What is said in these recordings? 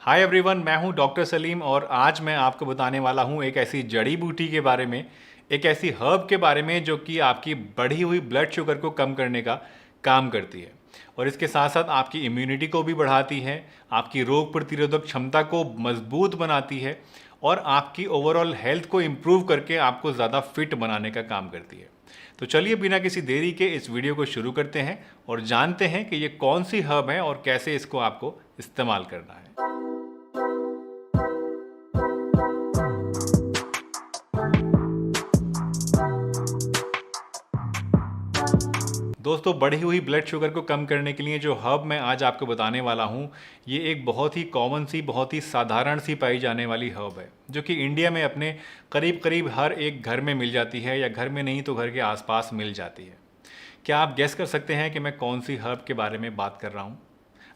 Hi everyone, मैं हूं doctor Salim और आज मैं आपको बताने वाला हूं एक ऐसी जड़ी बूटी के बारे में, एक ऐसी हर्ब के बारे में जो कि आपकी बढ़ी हुई ब्लड शुगर को कम करने का काम करती है और इसके साथ साथ आपकी इम्यूनिटी को भी बढ़ाती है, आपकी रोग प्रतिरोधक क्षमता को मजबूत बनाती है और आपकी ओवरऑल हेल्थ को इम्प्रूव करके आपको ज़्यादा फिट बनाने का काम करती है। तो चलिए बिना किसी देरी के इस वीडियो को शुरू करते हैं और जानते हैं कि ये कौन सी हर्ब है और कैसे इसको आपको इस्तेमाल करना है। दोस्तों, बढ़ी हुई ब्लड शुगर को कम करने के लिए जो हर्ब मैं आज आपको बताने वाला हूँ, ये एक बहुत ही कॉमन सी, बहुत ही साधारण सी पाई जाने वाली हर्ब है जो कि इंडिया में अपने करीब करीब हर एक घर में मिल जाती है, या घर में नहीं तो घर के आसपास मिल जाती है। क्या आप गेस कर सकते हैं कि मैं कौन सी हर्ब के बारे में बात कर रहा हूँ?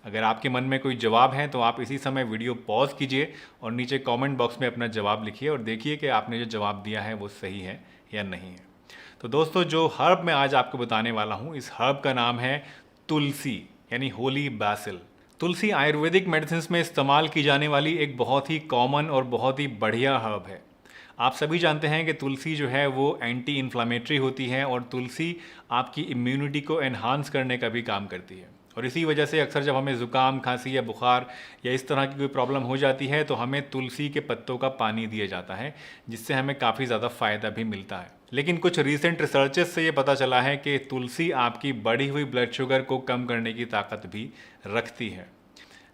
अगर आपके मन में कोई जवाब है तो आप इसी समय वीडियो पॉज कीजिए और नीचे कमेंट बॉक्स में अपना जवाब लिखिए और देखिए कि आपने जो जवाब दिया है वो सही है या नहीं है। तो दोस्तों, जो हर्ब मैं आज आपको बताने वाला हूँ, इस हर्ब का नाम है तुलसी, यानी होली बैसिल। तुलसी आयुर्वेदिक मेडिसिन में इस्तेमाल की जाने वाली एक बहुत ही कॉमन और बहुत ही बढ़िया हर्ब है। आप सभी जानते हैं कि तुलसी जो है वो एंटी इन्फ्लामेटरी होती है और तुलसी आपकी इम्यूनिटी को एनहांस करने का भी काम करती है। और इसी वजह से अक्सर जब हमें ज़ुकाम, खांसी या बुखार या इस तरह की कोई प्रॉब्लम हो जाती है तो हमें तुलसी के पत्तों का पानी दिया जाता है, जिससे हमें काफ़ी ज़्यादा फ़ायदा भी मिलता है। लेकिन कुछ रीसेंट रिसर्चेस से ये पता चला है कि तुलसी आपकी बढ़ी हुई ब्लड शुगर को कम करने की ताकत भी रखती है।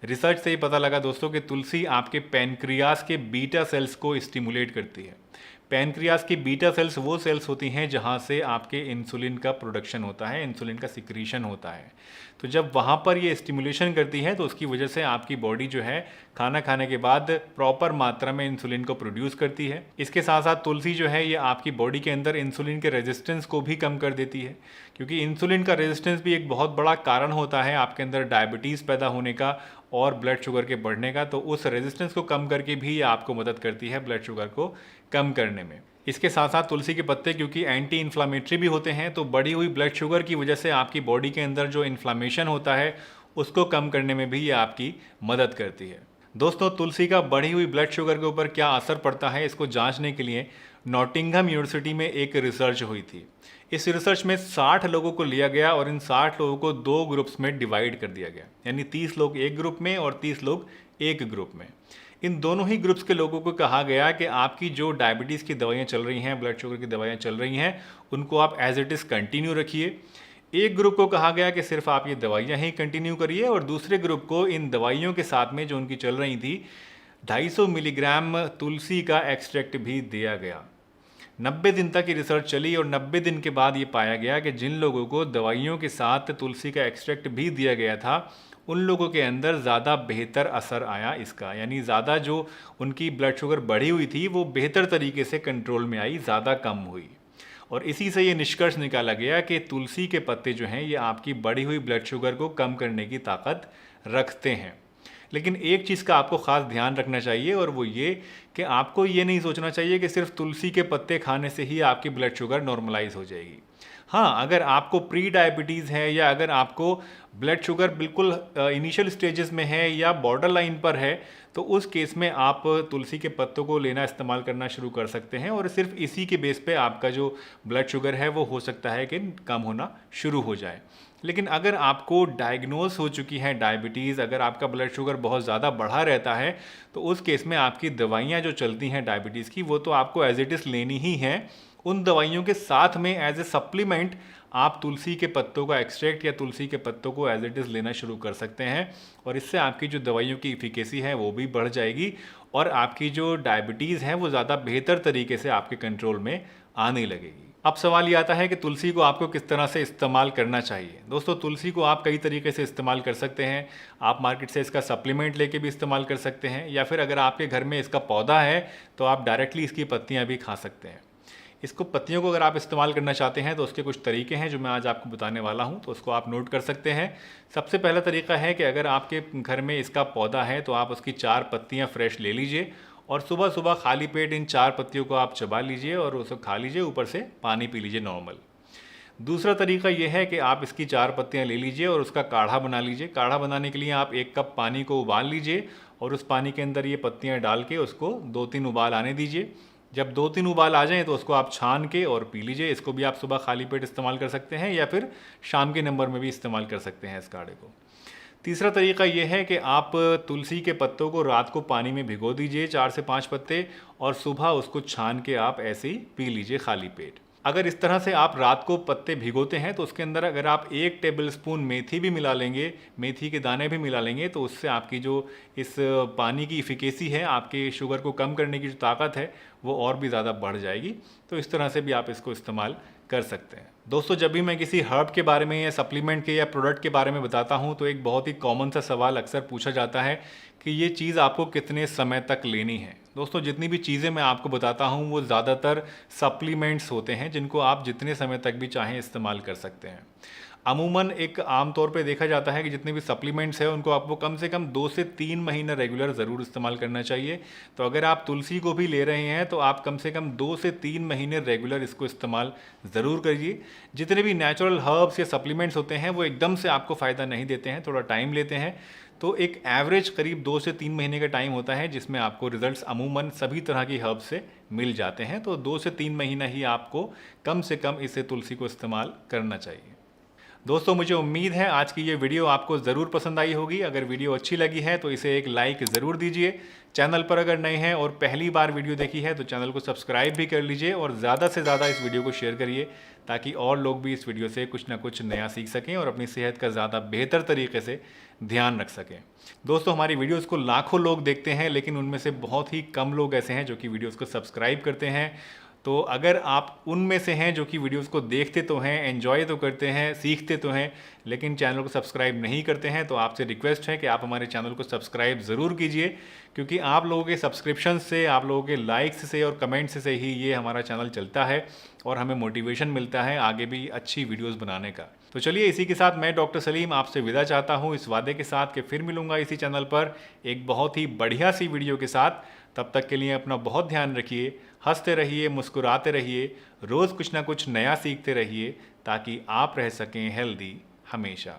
रिसर्च से ये पता लगा दोस्तों कि तुलसी आपके पैनक्रियास के बीटा सेल्स को स्टिमुलेट करती है। पैनक्रियास की बीटा सेल्स वो सेल्स होती हैं जहाँ से आपके इंसुलिन का प्रोडक्शन होता है, इंसुलिन का सिक्रीशन होता है। तो जब वहाँ पर ये स्टिमुलेशन करती है तो उसकी वजह से आपकी बॉडी जो है खाना खाने के बाद प्रॉपर मात्रा में इंसुलिन को प्रोड्यूस करती है। इसके साथ साथ तुलसी जो है ये आपकी बॉडी के अंदर इंसुलिन के रेजिस्टेंस को भी कम कर देती है, क्योंकि इंसुलिन का रेजिस्टेंस भी एक बहुत बड़ा कारण होता है आपके अंदर डायबिटीज़ पैदा होने का और ब्लड शुगर के बढ़ने का। तो उस रेजिस्टेंस को कम करके भी ये आपको मदद करती है ब्लड शुगर को कम करने में। इसके साथ साथ तुलसी के पत्ते क्योंकि एंटी इन्फ्लामेटरी भी होते हैं, तो बढ़ी हुई ब्लड शुगर की वजह से आपकी बॉडी के अंदर जो इन्फ्लामेशन होता है उसको कम करने में भी ये आपकी मदद करती है। दोस्तों, तुलसी का बढ़ी हुई ब्लड शुगर के ऊपर क्या असर पड़ता है, इसको जांचने के लिए नॉटिंघम यूनिवर्सिटी में एक रिसर्च हुई थी। इस रिसर्च में 60 लोगों को लिया गया और इन 60 लोगों को 2 ग्रुप्स में डिवाइड कर दिया गया, यानी 30 लोग एक ग्रुप में और 30 लोग एक ग्रुप में। इन दोनों ही ग्रुप्स के लोगों को कहा गया कि आपकी जो डायबिटीज़ की दवाइयाँ चल रही हैं, ब्लड शुगर की दवाइयाँ चल रही हैं, उनको आप एज इट इज़ कंटिन्यू रखिए। एक ग्रुप को कहा गया कि सिर्फ आप ये दवाइयाँ ही कंटिन्यू करिए और दूसरे ग्रुप को इन दवाइयों के साथ में जो उनकी चल रही थी 250 मिलीग्राम तुलसी का एक्सट्रैक्ट भी दिया गया। 90 दिन तक ये रिसर्च चली और 90 दिन के बाद ये पाया गया कि जिन लोगों को दवाइयों के साथ तुलसी का एक्सट्रैक्ट भी दिया गया था उन लोगों के अंदर ज़्यादा बेहतर असर आया इसका, यानी ज़्यादा जो उनकी ब्लड शुगर बढ़ी हुई थी वो बेहतर तरीके से कंट्रोल में आई, ज़्यादा कम हुई। और इसी से ये निष्कर्ष निकाला गया कि तुलसी के पत्ते जो हैं ये आपकी बढ़ी हुई ब्लड शुगर को कम करने की ताकत रखते हैं। लेकिन एक चीज़ का आपको ख़ास ध्यान रखना चाहिए और वो ये कि आपको ये नहीं सोचना चाहिए कि सिर्फ तुलसी के पत्ते खाने से ही आपकी ब्लड शुगर नॉर्मलाइज हो जाएगी। हाँ, अगर आपको प्री डायबिटीज़ है या अगर आपको ब्लड शुगर बिल्कुल इनिशियल स्टेजेस में है या बॉर्डर लाइन पर है, तो उस केस में आप तुलसी के पत्तों को लेना इस्तेमाल करना शुरू कर सकते हैं और सिर्फ इसी के बेस पे आपका जो ब्लड शुगर है वो हो सकता है कि कम होना शुरू हो जाए। लेकिन अगर आपको डायग्नोस हो चुकी है डायबिटीज़, अगर आपका ब्लड शुगर बहुत ज़्यादा बढ़ा रहता है, तो उस केस में आपकी दवाइयाँ जो चलती हैं डायबिटीज़ की वो तो आपको एज इट इज़ लेनी ही है। उन दवाइयों के साथ में एज ए सप्लीमेंट आप तुलसी के पत्तों का एक्सट्रैक्ट या तुलसी के पत्तों को एज इट इज़ लेना शुरू कर सकते हैं और इससे आपकी जो दवाइयों की इफिकेसी है वो भी बढ़ जाएगी और आपकी जो डायबिटीज़ है वो ज़्यादा बेहतर तरीके से आपके कंट्रोल में आने लगेगी। अब सवाल ये आता है कि तुलसी को आपको किस तरह से इस्तेमाल करना चाहिए। दोस्तों, तुलसी को आप कई तरीके से इस्तेमाल कर सकते हैं। आप मार्केट से इसका सप्लीमेंट लेके भी इस्तेमाल कर सकते हैं, या फिर अगर आपके घर में इसका पौधा है तो आप डायरेक्टली इसकी पत्तियाँ भी खा सकते हैं। इसको पत्तियों को अगर आप इस्तेमाल करना चाहते हैं तो उसके कुछ तरीके हैं जो मैं आज आपको बताने वाला हूं, तो उसको आप नोट कर सकते हैं। सबसे पहला तरीका है कि अगर आपके घर में इसका पौधा है तो आप उसकी 4 पत्तियां फ्रेश ले लीजिए और सुबह सुबह खाली पेट इन 4 पत्तियों को आप चबा लीजिए और उसको खा लीजिए, ऊपर से पानी पी लीजिए नॉर्मल। दूसरा तरीका यह है कि आप इसकी 4 पत्तियां ले लीजिए और उसका काढ़ा बना लीजिए। काढ़ा बनाने के लिए आप 1 कप पानी को उबाल लीजिए और उस पानी के अंदर ये पत्तियां डाल के उसको 2-3 उबाल आने दीजिए। जब 2-3 उबाल आ जाएं तो उसको आप छान के और पी लीजिए। इसको भी आप सुबह खाली पेट इस्तेमाल कर सकते हैं या फिर शाम के नंबर में भी इस्तेमाल कर सकते हैं इस काढ़े को। तीसरा तरीका यह है कि आप तुलसी के पत्तों को रात को पानी में भिगो दीजिए 4 से 5 पत्ते, और सुबह उसको छान के आप ऐसे ही पी लीजिए खाली पेट। अगर इस तरह से आप रात को पत्ते भिगोते हैं तो उसके अंदर अगर आप 1 टेबलस्पून मेथी भी मिला लेंगे, मेथी के दाने भी मिला लेंगे, तो उससे आपकी जो इस पानी की इफिकेसी है, आपके शुगर को कम करने की जो ताकत है, वो और भी ज़्यादा बढ़ जाएगी। तो इस तरह से भी आप इसको इस्तेमाल कर सकते हैं। दोस्तों, जब भी मैं किसी हर्ब के बारे में या सप्लीमेंट के या प्रोडक्ट के बारे में बताता हूं तो एक बहुत ही कॉमन सा सवाल अक्सर पूछा जाता है कि ये चीज़ आपको कितने समय तक लेनी है। दोस्तों, जितनी भी चीज़ें मैं आपको बताता हूं वो ज़्यादातर सप्लीमेंट्स होते हैं जिनको आप जितने समय तक भी चाहें इस्तेमाल कर सकते हैं। अमूमन एक आम तौर पे देखा जाता है कि जितने भी सप्लीमेंट्स हैं उनको आपको कम से कम 2 से 3 महीना रेगुलर ज़रूर इस्तेमाल करना चाहिए। तो अगर आप तुलसी को भी ले रहे हैं तो आप कम से कम 2 से 3 महीने रेगुलर इसको इस्तेमाल ज़रूर करिए। जितने भी नेचुरल हर्ब्स या सप्लीमेंट्स होते हैं वो एकदम से आपको फ़ायदा नहीं देते हैं, थोड़ा टाइम लेते हैं। तो एक एवरेज करीब 2 से 3 महीने का टाइम होता है जिसमें आपको रिजल्ट्स अमूमन सभी तरह की हर्ब से मिल जाते हैं। तो 2 से 3 महीना ही आपको कम से कम इसे तुलसी को इस्तेमाल करना चाहिए। दोस्तों, मुझे उम्मीद है आज की ये वीडियो आपको ज़रूर पसंद आई होगी। अगर वीडियो अच्छी लगी है तो इसे एक लाइक ज़रूर दीजिए। चैनल पर अगर नए हैं और पहली बार वीडियो देखी है तो चैनल को सब्सक्राइब भी कर लीजिए और ज़्यादा से ज़्यादा इस वीडियो को शेयर करिए ताकि और लोग भी इस वीडियो से कुछ ना कुछ नया सीख सकें और अपनी सेहत का ज़्यादा बेहतर तरीके से ध्यान रख सकें। दोस्तों, हमारी वीडियोज़ को लाखों लोग देखते हैं लेकिन उनमें से बहुत ही कम लोग ऐसे हैं जो कि वीडियोज़ को सब्सक्राइब करते हैं। तो अगर आप उनमें से हैं जो कि वीडियोस को देखते तो हैं, एंजॉय तो करते हैं, सीखते तो हैं, लेकिन चैनल को सब्सक्राइब नहीं करते हैं, तो आपसे रिक्वेस्ट है कि आप हमारे चैनल को सब्सक्राइब ज़रूर कीजिए, क्योंकि आप लोगों के सब्सक्रिप्शन से, आप लोगों के लाइक्स से और कमेंट्स से ही ये हमारा चैनल चलता है और हमें मोटिवेशन मिलता है आगे भी अच्छी वीडियोज़ बनाने का। तो चलिए, इसी के साथ मैं डॉक्टर सलीम आपसे विदा चाहता हूँ इस वादे के साथ कि फिर मिलूंगा इसी चैनल पर एक बहुत ही बढ़िया सी वीडियो के साथ। तब तक के लिए अपना बहुत ध्यान रखिए, हंसते रहिए, मुस्कुराते रहिए, रोज़ कुछ ना कुछ नया सीखते रहिए ताकि आप रह सकें हेल्दी हमेशा।